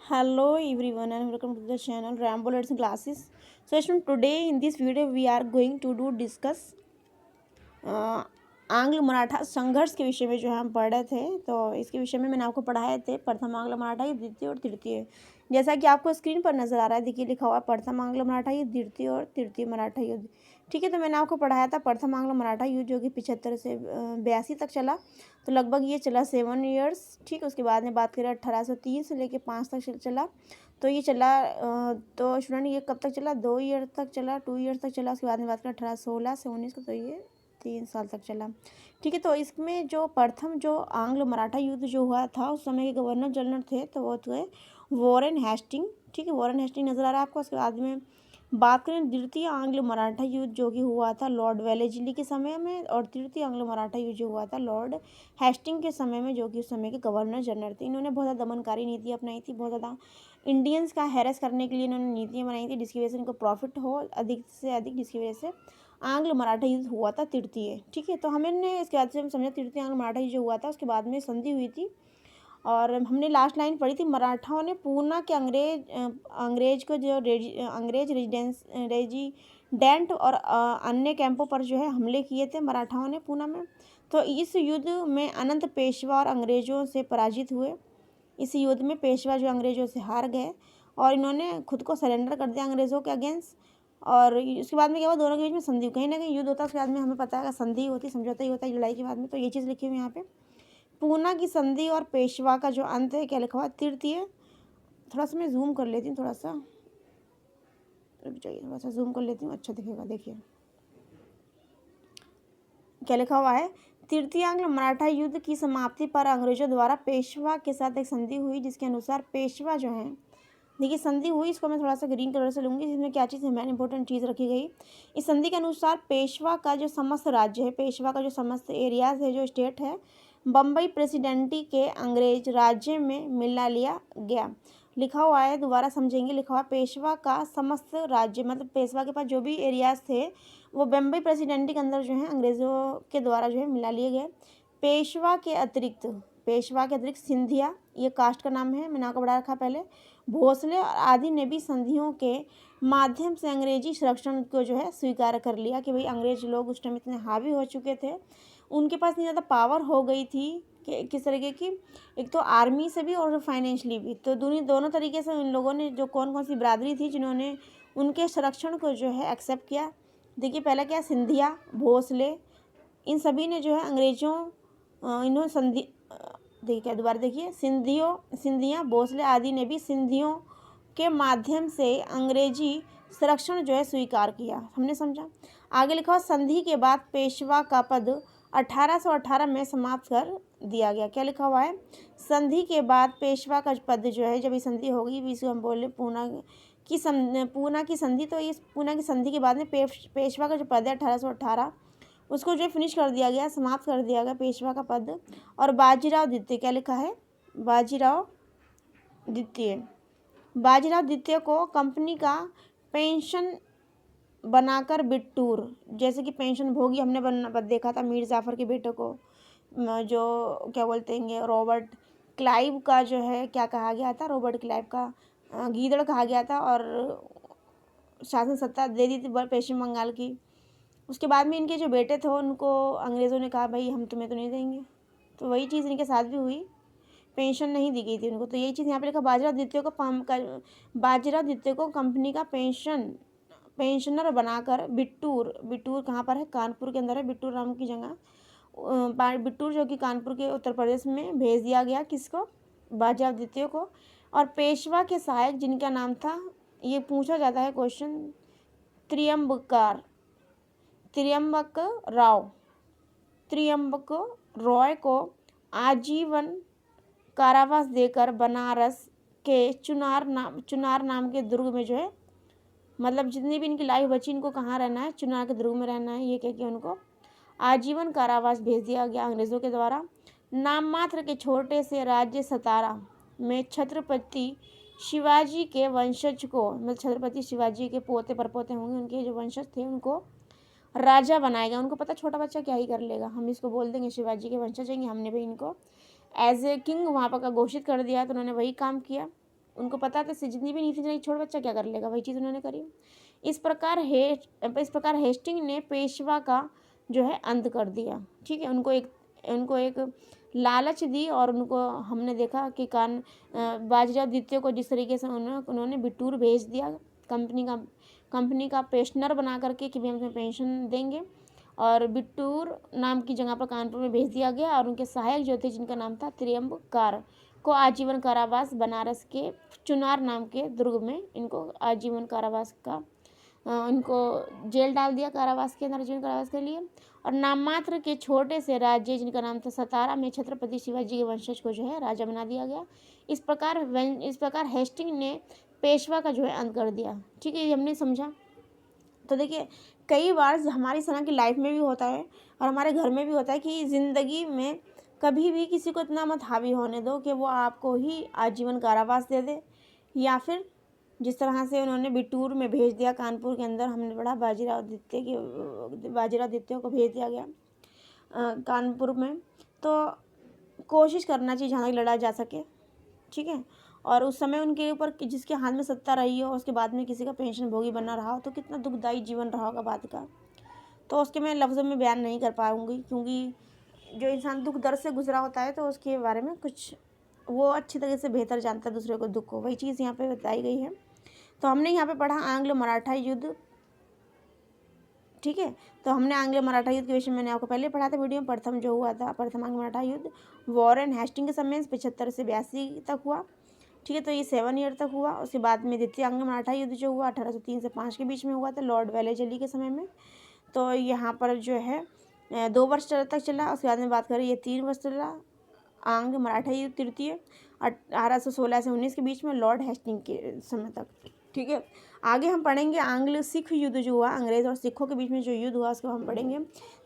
Hello everyone and welcome to the channel Rambo Learns Classes. So students, today in this video we are going to discuss आंग्ल मराठा संघर्ष के विषय में जो है हम पढ़ रहे थे। तो इसके विषय में मैंने आपको पढ़ाए थे प्रथम आंग्ल मराठा युद्ध, द्वितीय और तृतीय। जैसा कि आपको स्क्रीन पर नजर आ रहा है, देखिए लिखा हुआ है प्रथम आंग्ल मराठा युद्ध, द्वितीय और तृतीय मराठा युद्ध। ठीक है, तो मैंने आपको पढ़ाया था प्रथम आंग्ल मराठा युद्ध जो कि 75 से 82 तक चला। तो लगभग ये चला 7 ईयर्स। ठीक है, उसके बाद में बात करें 1803 से लेकर 5 तक चला। तो ये चला तो स्टूडेंट ये कब तक चला, 2 ईयर तक चला, 2 ईयर्स तक चला। उसके बाद में बात करें 1816 से 19 को, तो ये 3 साल तक चला। ठीक है, तो इसमें जो प्रथम जो आंग्ल मराठा युद्ध जो हुआ था, उस समय के गवर्नर जनरल थे तो वो थे वॉरेन हेस्टिंग। ठीक है, वॉरेन हेस्टिंग नज़र आ रहा है आपको। उसके बाद में बात करें द्वितीय आंग्ल मराठा युद्ध जो कि हुआ था लॉर्ड वेलेस्ली के समय में, और तृतीय आंग्ल मराठा युद्ध जो हुआ था लॉर्ड हेस्टिंग के समय में, जो कि उस समय के गवर्नर जनरल थे। इन्होंने बहुत ज़्यादा दमनकारी नीति अपनाई थी, बहुत ज़्यादा इंडियंस का हैरेस करने के लिए इन्होंने नीतियाँ बनाई थी, जिसकी वजह से इनको प्रॉफिट हो अधिक से अधिक, जिसकी वजह से आंग्ल मराठा युद्ध हुआ था तृतीय। ठीक है, तो हमने इसके बाद से हम समझा तृतीय आंग्ल मराठा युद्ध जो हुआ था उसके बाद में संधि हुई थी। और हमने लास्ट लाइन पढ़ी थी, मराठाओं ने पूना के अंग्रेज को जो अंग्रेज रेजिडेंट और अन्य कैंपों पर जो है हमले किए थे मराठाओं ने पूना में। तो इस युद्ध में अनंत पेशवा और अंग्रेज़ों से पराजित हुए। इस युद्ध में पेशवा जो अंग्रेज़ों से हार गए और इन्होंने खुद को सरेंडर कर दिया अंग्रेज़ों के अगेंस्ट। और उसके बाद में क्या हुआ, दोनों के बीच में संधि, कहीं ना कहीं युद्ध होता है, उसके बाद में हमें पता है संधि होती, समझौता ही होता है लड़ाई के बाद में। तो ये चीज़ लिखी हुई यहाँ पे, पूना की संधि और पेशवा का जो अंत है, क्या लिखा हुआ, तृतीय। थोड़ा सा मैं जूम कर लेती हूँ, थोड़ा सा रुक जाइए, थोड़ा सा जूम कर लेती हूँ, अच्छा दिखेगा। देखिए क्या लिखा हुआ है, तृतीय आंग्ल मराठा युद्ध की समाप्ति पर अंग्रेजों द्वारा पेशवा के साथ एक संधि हुई, जिसके अनुसार पेशवा जो है, देखिए संधि हुई, इसको मैं थोड़ा सा ग्रीन कलर से लूँगी, जिसमें क्या चीज़ है, इंपॉर्टेंट चीज़ रखी गई। इस संधि के अनुसार पेशवा का जो समस्त राज्य है, पेशवा का जो समस्त एरियाज है, जो स्टेट है, बम्बई प्रेसिडेंटी के अंग्रेज राज्य में मिला लिया गया। लिखा हुआ है, दोबारा समझेंगे, लिखा हुआ पेशवा का समस्त राज्य, मतलब पेशवा के पास जो भी एरियाज थे वो बम्बई प्रेसिडेंटी के अंदर जो है अंग्रेज़ों के द्वारा जो है मिला लिए गए। पेशवा के अतिरिक्त सिंधिया, ये कास्ट का नाम है, मैंने आपको बढ़ा रखा पहले, भोसले और आदि ने भी संधियों के माध्यम से अंग्रेजी संरक्षण को जो है स्वीकार कर लिया कि भाई अंग्रेज लोग उस टाइम इतने हावी हो चुके थे, उनके पास इतनी ज़्यादा पावर हो गई थी कि किस तरीके की, एक तो आर्मी से भी और फाइनेंशियली भी। तो दोनों तरीके से उन लोगों ने, जो कौन कौन सी बिरादरी थी जिन्होंने उनके संरक्षण को जो है एक्सेप्ट किया। देखिए पहला क्या, सिंधिया, भोसले, इन सभी ने जो है अंग्रेज़ों इन्होंने संधि देखिए क्या, दोबारा देखिए, सिंधिया, भोसले आदि ने भी सिंधियों के माध्यम से अंग्रेजी संरक्षण जो है स्वीकार किया। हमने समझा। आगे लिखा हुआ, संधि के बाद पेशवा का पद 1818 में समाप्त कर दिया गया। क्या लिखा हुआ है, संधि के बाद पेशवा का पद जो है, जब ये संधि होगी, इसको हम बोले पूना की संधि। तो इस पूना की संधि के बाद में पेशवा का जो पद है 1818, उसको जो फिनिश कर दिया गया, समाप्त कर दिया गया पेशवा का पद। और बाजीराव द्वितीय, क्या लिखा है, बाजीराव द्वितीय को कंपनी का पेंशन बनाकर बिट्टूर, जैसे कि पेंशन भोगी हमने देखा था मीर जाफ़र के बेटे को, जो क्या बोलते हैं, रॉबर्ट क्लाइव का जो है क्या कहा गया था, रॉबर्ट क्लाइव का गीदड़ कहा गया था, और शासन सत्ता दे दी थी पश्चिम बंगाल की। उसके बाद में इनके जो बेटे थे उनको अंग्रेज़ों ने कहा भाई हम तुम्हें तो नहीं देंगे, तो वही चीज़ इनके साथ भी हुई, पेंशन नहीं दी गई थी उनको। तो यही चीज़ यहाँ पे लिखा, बाजीराव द्वितीय को कंपनी का पेंशनर बनाकर बिट्टूर कहाँ पर है, कानपुर के अंदर है, बिट्टूर नाम की जगह, बिट्टूर जो कि कानपुर के उत्तर प्रदेश में भेज दिया गया, किसको, बाजीराव द्वितीय को। और पेशवा के सहायक जिनका नाम था, ये पूछा जाता है क्वेश्चन, त्रियम्बक रॉय को आजीवन कारावास देकर बनारस के चुनार नाम के दुर्ग में जो है, मतलब जितनी भी इनकी लाइफ बची, इनको कहाँ रहना है, चुनार के दुर्ग में रहना है, ये कह के उनको आजीवन कारावास भेज दिया गया अंग्रेज़ों के द्वारा। नाम मात्र के छोटे से राज्य सतारा में छत्रपति शिवाजी के वंशज को, मतलब छत्रपति शिवाजी के पोते परपोते होंगे, उनके जो वंशज थे उनको राजा बनाएगा। उनको पता छोटा बच्चा क्या ही कर लेगा, हम इसको बोल देंगे शिवाजी के वंशज हैं, हमने भी इनको एज ए किंग वहाँ पर का घोषित कर दिया, तो उन्होंने वही काम किया। उनको पता था जितनी भी नीति नहीं, छोड़ बच्चा क्या कर लेगा, वही चीज़ उन्होंने करी। इस प्रकार हेस्टिंग ने पेशवा का जो है अंत कर दिया। ठीक है, उनको एक लालच दी और उनको हमने देखा कि बाजीराव द्वितीय को जिस तरीके से उन्होंने बिटूर भेज दिया कंपनी का पेंशनर बना करके कि भी हम तुम्हें पेंशन देंगे, और बिट्टूर नाम की जगह पर कानपुर में भेज दिया गया। और उनके सहायक जो थे जिनका नाम था त्र्यंबकार को आजीवन कारावास, बनारस के चुनार नाम के दुर्ग में इनको आजीवन कारावास का उनको जेल डाल दिया, कारावास के अंदर आजीवन कारावास के लिए। और नाममात्र के छोटे से राज्य जिनका नाम था सतारा में छत्रपति शिवाजी के वंशज को जो है राजा बना दिया गया। इस प्रकार हेस्टिंग ने पेशवा का जो है अंत कर दिया। ठीक है, ये हमने समझा। तो देखिए, कई बार हमारी सना की लाइफ में भी होता है और हमारे घर में भी होता है कि ज़िंदगी में कभी भी किसी को इतना मत हावी होने दो कि वो आपको ही आजीवन कारावास दे दे, या फिर जिस तरह से उन्होंने बिटूर में भेज दिया कानपुर के अंदर, हमने पढ़ा बाजीराव द्वितीय को भेज दिया गया कानपुर में। तो कोशिश करना चाहिए जहाँ तक लड़ा जा सके। ठीक है, और उस समय उनके ऊपर जिसके हाथ में सत्ता रही हो, उसके बाद में किसी का पेंशन भोगी बना रहा हो, तो कितना दुखदायी जीवन रहा होगा बाद का। तो उसके मैं लफ्ज़ों में बयान नहीं कर पाऊँगी, क्योंकि जो इंसान दुख दर्द से गुजरा होता है तो उसके बारे में कुछ वो अच्छी तरह से बेहतर जानता है दूसरे को दुख को, वही चीज़ यहाँ पे बताई गई है। तो हमने यहाँ पे पढ़ा आंग्ल मराठा युद्ध। ठीक है, तो हमने आंग्ल मराठा युद्ध के विषय में मैंने आपको पहले पढ़ा था वीडियो में। प्रथम जो हुआ था, प्रथम आंग्ल मराठा युद्ध वॉरेन हेस्टिंग के समय 75 से 82 तक हुआ। ठीक है, तो ये 7 ईयर तक हुआ। उसके बाद में द्वितीय आंग्ल मराठा युद्ध जो हुआ 1803 से 5 के बीच में हुआ था, लॉर्ड वेलेजली के समय में। तो यहाँ पर जो है 2 वर्ष तक चला। उसके बाद में बात करें, ये 3 वर्ष चला आंग्ल मराठा युद्ध तृतीय 1816 से 19 के बीच में, लॉर्ड हेस्टिंग के समय तक। ठीक है, आगे हम पढ़ेंगे आंग्ल सिख युद्ध जो हुआ, अंग्रेज़ और सिखों के बीच में जो युद्ध हुआ उसको हम पढ़ेंगे।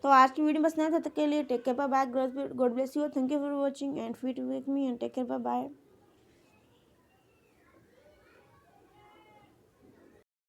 तो आज की वीडियो बस इतना था, तब तक के लिए take care, bye bye, God bless you, thank you for watching and feet with me and take care, bye bye.